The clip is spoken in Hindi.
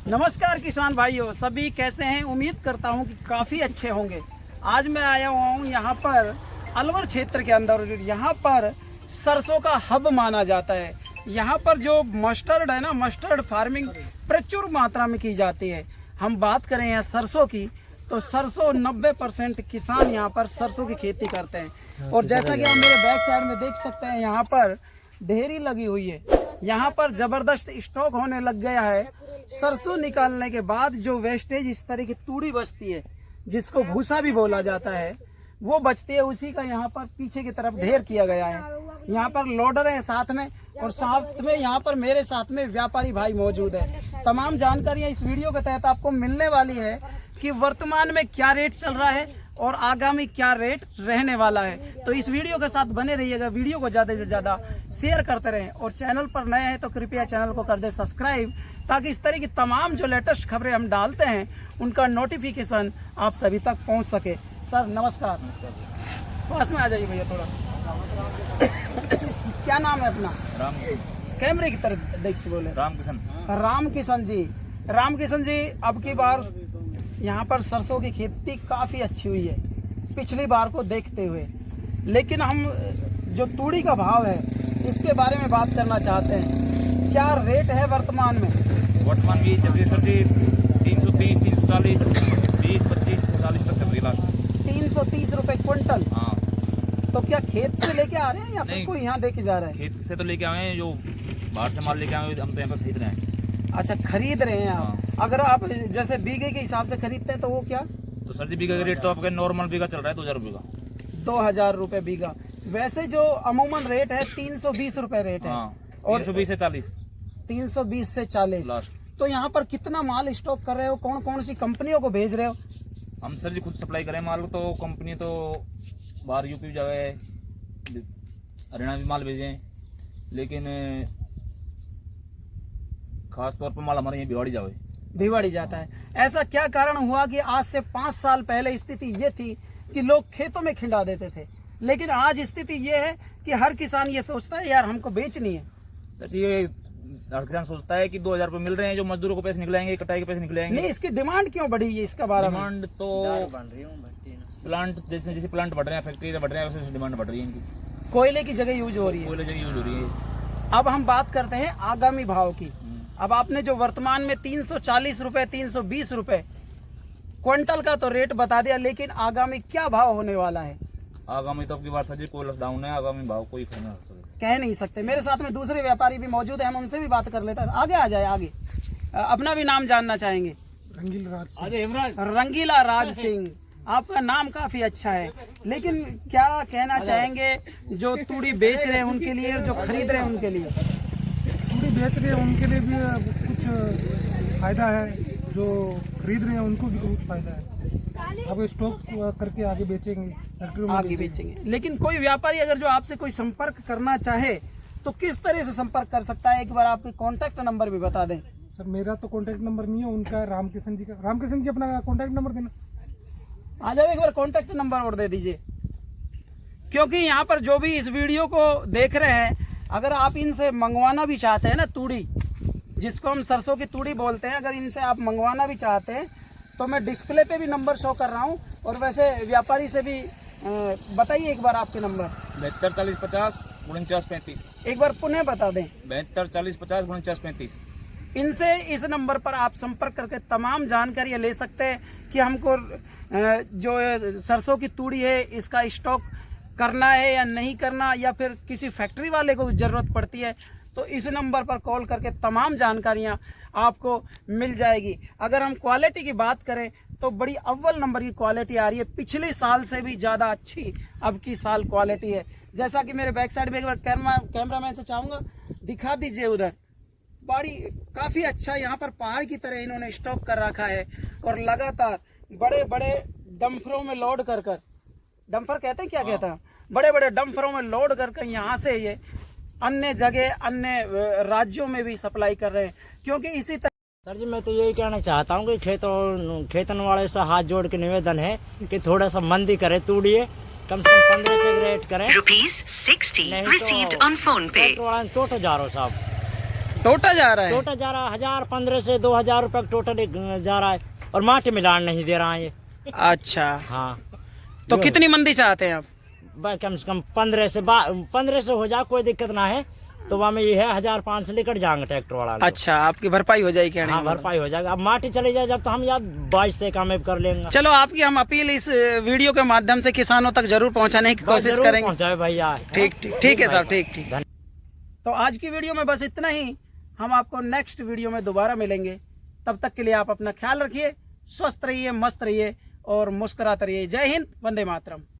नमस्कार किसान भाइयों, सभी कैसे हैं। उम्मीद करता हूं कि काफ़ी अच्छे होंगे। आज मैं आया हुआ हूं यहाँ पर अलवर क्षेत्र के अंदर। यहाँ पर सरसों का हब माना जाता है। यहाँ पर जो मस्टर्ड है ना, मस्टर्ड फार्मिंग प्रचुर मात्रा में की जाती है। हम बात करें यहाँ सरसों की, तो सरसों 90% किसान यहाँ पर सरसों की खेती करते हैं। और जैसा कि आप मेरे बैक साइड में देख सकते हैं, यहाँ पर ढेरी लगी हुई है। यहाँ पर जबरदस्त स्टॉक होने लग गया है। सरसों निकालने के बाद जो वेस्टेज इस तरह की तूड़ी बचती है, जिसको भूसा भी बोला जाता है, वो बचती है। उसी का यहाँ पर पीछे की तरफ ढेर किया गया है। यहाँ पर लोडर है साथ में, और साथ में यहाँ पर मेरे साथ में व्यापारी भाई मौजूद है। तमाम जानकारियाँ इस वीडियो के तहत आपको मिलने वाली है कि वर्तमान में क्या रेट चल रहा है और आगामी क्या रेट रहने वाला है। तो इस वीडियो के साथ बने रहिएगा। वीडियो को ज़्यादा से ज़्यादा शेयर करते रहें, और चैनल पर नए हैं तो कृपया चैनल को कर दें सब्सक्राइब, ताकि इस तरह की तमाम जो लेटेस्ट खबरें हम डालते हैं उनका नोटिफिकेशन आप सभी तक पहुंच सके। सर नमस्कार। पास में आ जाइए भैया थोड़ा। क्या नाम है अपना? राम। कैमरे की तरफ देख से बोले। राम किशन। राम किशन जी। राम किशन जी, अब की बार यहाँ पर सरसों की खेती काफ़ी अच्छी हुई है पिछली बार को देखते हुए, लेकिन हम जो तूड़ी का भाव है इसके बारे में बात करना चाहते हैं। क्या रेट है वर्तमान में? वर्तमान भी चल रही है सर जी 330, 340, 20, 25, 40 तक चल रही है। 330 रुपए क्विंटल। हाँ। तो क्या खेत से लेके आ रहे हैं या फिर नहीं, कोई यहाँ दे के जा रहा है? खेत से तो लेके आए हैं, जो बाहर से माल लेके आए हैं हम तो यहाँ पर खरीद रहे हैं। अच्छा, खरीद रहे हैं आप। हाँ। अगर आप जैसे बीघे के हिसाब से खरीदते हैं तो वो क्या? तो सर जी बीघा का रेट तो आपका नॉर्मल बीघा चल रहा है 2000 रुपये का। 2000 रुपए बीघा। वैसे जो अमूमन रेट है 320 रुपए रेट है। हाँ, और 320 से 40 320 से 40 लास्ट। तो यहाँ पर कितना माल स्टॉक कर रहे हो? कौन कौन सी कंपनियों को भेज रहे हो? हम सर जी खुद सप्लाई करें माल, तो कंपनी तो बाहर यूपी जाए, हरियाणा भी माल भेजें, लेकिन खास तौर पर माल हमारे यहाँ भिवाड़ी जाता है। ऐसा क्या कारण हुआ कि आज से 5 साल पहले स्थिति ये थी कि लोग खेतों में खिंडा देते थे, लेकिन आज स्थिति ये है कि हर किसान ये सोचता है यार हमको बेचनी है। सर जी ये हर किसान सोचता है कि 2000 रुपये मिल रहे हैं, जो मजदूरों को पैसे निकलेंगे, कटाई के पैसे निकलेंगे। नहीं, इसकी डिमांड क्यों बढ़ी है? इसका बारे में डिमांड तो प्लांट जैसे जैसे प्लांट बढ़ रहे हैं, फैक्ट्री बढ़ रहे हैं, वैसे डिमांड बढ़ रही है इनकी। कोयले की जगह यूज हो रही है। कोयले जगह यूज हो रही है। अब हम बात करते हैं आगामी भाव की। अब आपने जो वर्तमान में 340 रुपए, 320 रुपए क्विंटल का तो रेट बता दिया, लेकिन आगामी क्या भाव होने वाला है? आगामी तो आपकी बात सर जी कोई डाउन है, आगामी भाव कोई कह नहीं सकते। मेरे साथ में दूसरे व्यापारी भी मौजूद है, हम उनसे भी बात कर लेते हैं। आगे आ जाए, आगे अपना भी नाम जानना चाहेंगे। रंगीला राज सिंह। आपका नाम काफी अच्छा है, लेकिन क्या कहना चाहेंगे जो तूड़ी बेच रहे हैं उनके लिए, जो खरीद रहे हैं उनके लिए? तूड़ी बेच रहे हैं उनके लिए भी कुछ फायदा है, जो खरीद रहे हैं उनको भी कुछ फायदा है। अब स्टॉक करके आगे बेचेंगे, आगे बेचेंगे। लेकिन कोई व्यापारी अगर जो आपसे कोई संपर्क करना चाहे तो किस तरह से संपर्क कर सकता है? एक बार आपके कॉन्टैक्ट नंबर भी बता दें। सर मेरा तो कॉन्टैक्ट नंबर नहीं है, उनका रामकिशन जी का। रामकिशन जी अपना कॉन्टैक्ट नंबर देना। आ जाओ, एक बार कॉन्टैक्ट नंबर और दे दीजिए, क्योंकि यहाँ पर जो भी इस वीडियो को देख रहे हैं, अगर आप इनसे मंगवाना भी चाहते हैं ना तूड़ी, जिसको हम सरसों की तूड़ी बोलते हैं, अगर इनसे आप मंगवाना भी चाहते हैं तो मैं डिस्प्ले पे भी नंबर शो कर रहा हूँ। और वैसे व्यापारी से भी बताइए एक बार आपके नंबर। 72 40 50 49 35। एक बार पुनः बता दें। 72 40 50 49 35। इनसे इस नंबर पर आप संपर्क करके तमाम जानकारियाँ ले सकते हैं कि हमको जो सरसों की तूड़ी है इसका स्टॉक करना है या नहीं करना, या फिर किसी फैक्ट्री वाले को जरूरत पड़ती है, तो इस नंबर पर कॉल करके तमाम जानकारियाँ आपको मिल जाएगी। अगर हम क्वालिटी की बात करें तो बड़ी अव्वल नंबर की क्वालिटी आ रही है, पिछले साल से भी ज़्यादा अच्छी अब की साल क्वालिटी है। जैसा कि मेरे बैक साइड में एक बार कैमरामैन से चाहूँगा दिखा दीजिए उधर। बड़ी काफ़ी अच्छा यहाँ पर पहाड़ की तरह इन्होंने स्टॉक कर रखा है, और लगातार बड़े बड़े डंफरों में लोड कर डंफर कहते हैं, क्या कहता है, बड़े बड़े डंफरों में लोड कर यहाँ से ये अन्य जगह, अन्य राज्यों में भी सप्लाई कर रहे हैं। क्योंकि इसी तरह सर जी मैं तो यही कहना चाहता हूँ कि खेतन वाले से हाथ जोड़ के निवेदन है कि थोड़ा सा मंदी करे, तूड़िए कम से कम 15 से रेट करें। ₹60 received on phone पे। तो जा रहा साहब। टोटा जा रहा है। टोटा जा रहा है 1015 से 2000 रुपए टोटल जा रहा है, और माटी मिलान नहीं दे रहा है ये। अच्छा, हाँ, तो कितनी मंदी चाहते हैं आप? कम से कम 15 से हो जाए, कोई दिक्कत ना है। तो वहाँ में ये है 1500 से लेकर जाएंगे ट्रैक्टर वाला। अच्छा, आपकी भरपाई हो जाएगी? हाँ, भरपाई हो जाएगा। अब माटी चली जाए जब, तो हम यार 22 से कामयाब कर लेंगे। चलो, आपकी हम अपील इस वीडियो के माध्यम से किसानों तक जरूर पहुंचाने की कोशिश करेंगे। पहुँचाए भैया। ठीक है साहब, ठीक। तो आज की वीडियो में बस इतना ही। हम आपको नेक्स्ट वीडियो में दोबारा मिलेंगे। तब तक के लिए आप अपना ख्याल रखिए, स्वस्थ रहिए, मस्त रहिए और मुस्कुराते रहिए। जय हिंद, वंदे मातरम।